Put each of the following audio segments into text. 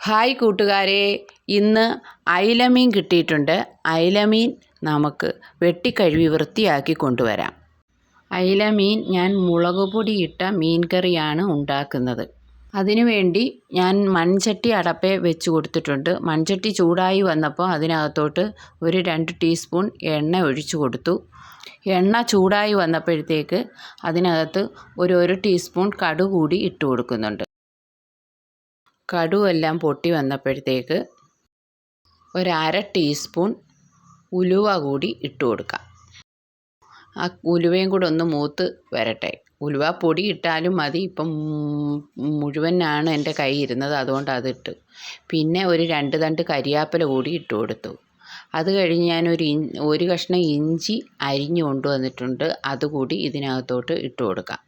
Hi കൂട്ടുകാരെ, ഇന്ന് അയിലമീൻ കിട്ടിയിട്ടുണ്ട്. അയിലമീൻ നമുക്ക് വെട്ടിക്കഴുകി വൃത്തിയാക്കി കൊണ്ടുവരാം. അയിലമീൻ ഞാൻ മുളക് പൊടിയിട്ട മീൻ കറിയാണ് ഉണ്ടാക്കുന്നത്. അതിനുവേണ്ടി ഞാൻ മൺചട്ടി അടപ്പേ വെച്ച് കൊടുത്തിട്ടുണ്ട്. മൺചട്ടി ചൂടായി വന്നപ്പോൾ അതിനകത്തോട്ട് ഒരു 2 ടീസ്പൂൺ എണ്ണ ഒഴിച്ചു കൊടുത്തു. എണ്ണ ചൂടായി വന്നപ്പോഴത്തേക്ക് അതിനകത്ത് ഒരു ടീസ്പൂൺ കടുക് കൂടി ഇട്ട് കൊടുക്കുന്നുണ്ട്. കടുവെല്ലാം പൊട്ടി വന്നപ്പോഴത്തേക്ക് ഒരു 1/2 ടീസ്പൂൺ ഉലുവ കൂടി ഇട്ട് കൊടുക്കാം. ആ ഉലുവയും കൂടെ ഒന്ന് മൂത്ത് വരട്ടെ. ഉലുവ പൊടി ഇട്ടാലും മതി. ഇപ്പം മുഴുവനാണ് എൻ്റെ കയ്യിൽ ഇരുന്നത്, അതുകൊണ്ട് അതിട്ട്. പിന്നെ ഒരു 2 തണ്ട് കരിയാപ്പില കൂടി ഇട്ട് കൊടുത്തു. അത് കഴിഞ്ഞ് ഞാൻ ഒരു കഷ്ണം ഇഞ്ചി അരിഞ്ഞു കൊണ്ടുവന്നിട്ടുണ്ട്. അതുകൂടി ഇതിനകത്തോട്ട് ഇട്ട് കൊടുക്കാം.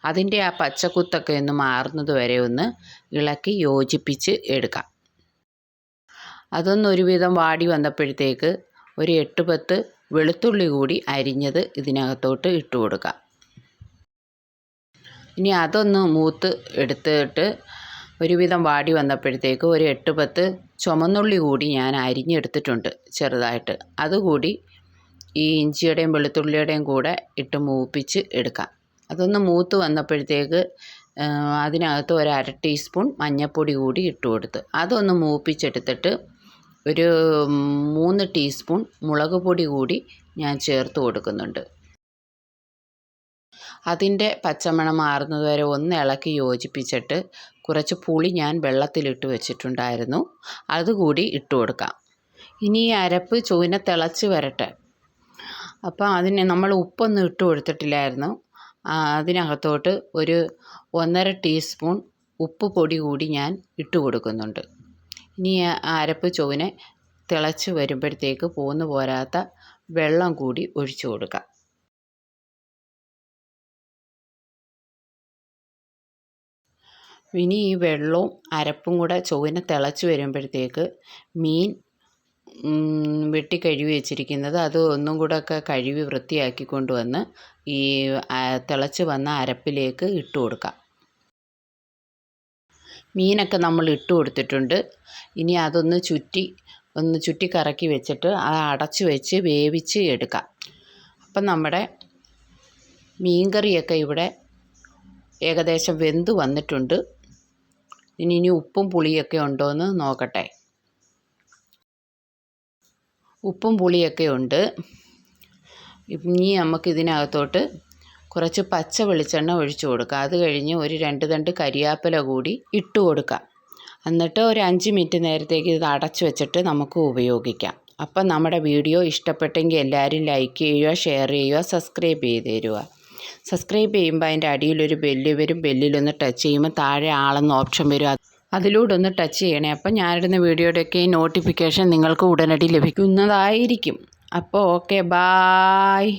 അതിൻ്റെ ആ പച്ചക്കുത്തൊക്കെ ഒന്ന് മാറുന്നത് വരെ ഒന്ന് ഇളക്കി യോജിപ്പിച്ച് എടുക്കാം. അതൊന്നൊരുവിധം വാടി വന്നപ്പോഴത്തേക്ക് ഒരു 8-10 വെളുത്തുള്ളി കൂടി അരിഞ്ഞത് ഇതിനകത്തോട്ട് ഇട്ട് കൊടുക്കാം. ഇനി അതൊന്ന് മൂത്ത് എടുത്തിട്ട് ഒരുവിധം വാടി വന്നപ്പോഴത്തേക്ക് ഒരു 8-10 ചുമന്നുള്ളി കൂടി ഞാൻ അരിഞ്ഞെടുത്തിട്ടുണ്ട് ചെറുതായിട്ട്. അതുകൂടി ഈ ഇഞ്ചിയുടെയും വെളുത്തുള്ളിയുടെയും കൂടെ ഇട്ട് മൂപ്പിച്ച് എടുക്കാം. അതൊന്ന് മൂത്ത് വന്നപ്പോഴത്തേക്ക് അതിനകത്ത് ഒരു 1/2 ടീസ്പൂൺ മഞ്ഞൾപ്പൊടി കൂടി ഇട്ട് കൊടുത്ത് അതൊന്ന് മൂപ്പിച്ചെടുത്തിട്ട് ഒരു 3 ടീസ്പൂൺ മുളക് പൊടി കൂടി ഞാൻ ചേർത്ത് കൊടുക്കുന്നുണ്ട്. അതിൻ്റെ പച്ചമണം മാറുന്നത് വരെ ഒന്ന് ഇളക്കി യോജിപ്പിച്ചിട്ട് കുറച്ച് പുളി ഞാൻ വെള്ളത്തിലിട്ട് വെച്ചിട്ടുണ്ടായിരുന്നു, അതുകൂടി ഇട്ട് കൊടുക്കാം. ഇനി ഈ അരപ്പ് ചുവന തിളച്ച് വരട്ടെ. അപ്പം അതിന് നമ്മൾ ഉപ്പൊന്നും ഇട്ട് കൊടുത്തിട്ടില്ലായിരുന്നു. അതിനകത്തോട്ട് ഒരു 1.5 ടീസ്പൂൺ ഉപ്പ് പൊടി കൂടി ഞാൻ ഇട്ട് കൊടുക്കുന്നുണ്ട്. ഇനി അരപ്പ് ചുവനെ തിളച്ച് വരുമ്പോഴത്തേക്ക് പോന്ന് പോരാത്ത വെള്ളം കൂടി ഒഴിച്ചു കൊടുക്കാം. ഇനി ഈ വെള്ളവും അരപ്പും കൂടെ ചുവനെ തിളച്ച് വരുമ്പോഴത്തേക്ക് മീൻ വെട്ടിക്കഴുകി വെച്ചിരിക്കുന്നത് അത് ഒന്നും കൂടെ ഒക്കെ കഴുകി വൃത്തിയാക്കി കൊണ്ടുവന്ന് ഈ തിളച്ച് വന്ന അരപ്പിലേക്ക് ഇട്ട് കൊടുക്കാം. മീനൊക്കെ നമ്മൾ ഇട്ട് കൊടുത്തിട്ടുണ്ട്. ഇനി അതൊന്ന് ചുറ്റി കറക്കി വെച്ചിട്ട് അത് അടച്ച് വെച്ച് വേവിച്ച് എടുക്കാം. അപ്പം നമ്മുടെ മീൻകറിയൊക്കെ ഇവിടെ ഏകദേശം വെന്ത് വന്നിട്ടുണ്ട്. ഇനി ഉപ്പും പുളിയൊക്കെ ഉണ്ടോ എന്ന് നോക്കട്ടെ. ഉപ്പും പുളിയൊക്കെ ഉണ്ട്. ഇനി നമുക്ക് ഇതിനകത്തോട്ട് കുറച്ച് പച്ച വെളിച്ചെണ്ണ ഒഴിച്ചു കൊടുക്കാം. അത് കഴിഞ്ഞ് ഒരു 2 തണ്ട് കരിയാപ്പില കൂടി ഇട്ട് കൊടുക്കാം. എന്നിട്ട് ഒരു 5 മിനിറ്റ് നേരത്തേക്ക് ഇത് അടച്ചു വെച്ചിട്ട് നമുക്ക് ഉപയോഗിക്കാം. അപ്പം നമ്മുടെ വീഡിയോ ഇഷ്ടപ്പെട്ടെങ്കിൽ എല്ലാവരും ലൈക്ക് ചെയ്യുക, ഷെയർ ചെയ്യുക, സബ്സ്ക്രൈബ് ചെയ്ത് തരിക. സബ്സ്ക്രൈബ് ചെയ്യുമ്പോൾ അതിൻ്റെ അടിയിലൊരു ബെല്ല് വരും. ബെല്ലിലൊന്ന് ടച്ച് ചെയ്യുമ്പോൾ താഴെ ആളെന്ന ഓപ്ഷൻ വരും. അതിലൂടെ ഒന്ന് ടച്ച് ചെയ്യണേ. അപ്പം ഞാനിടുന്ന വീഡിയോയുടെയൊക്കെ നോട്ടിഫിക്കേഷൻ നിങ്ങൾക്ക് ഉടനടി ലഭിക്കുന്നതായിരിക്കും. അപ്പോൾ ഓക്കെ, ബായ്.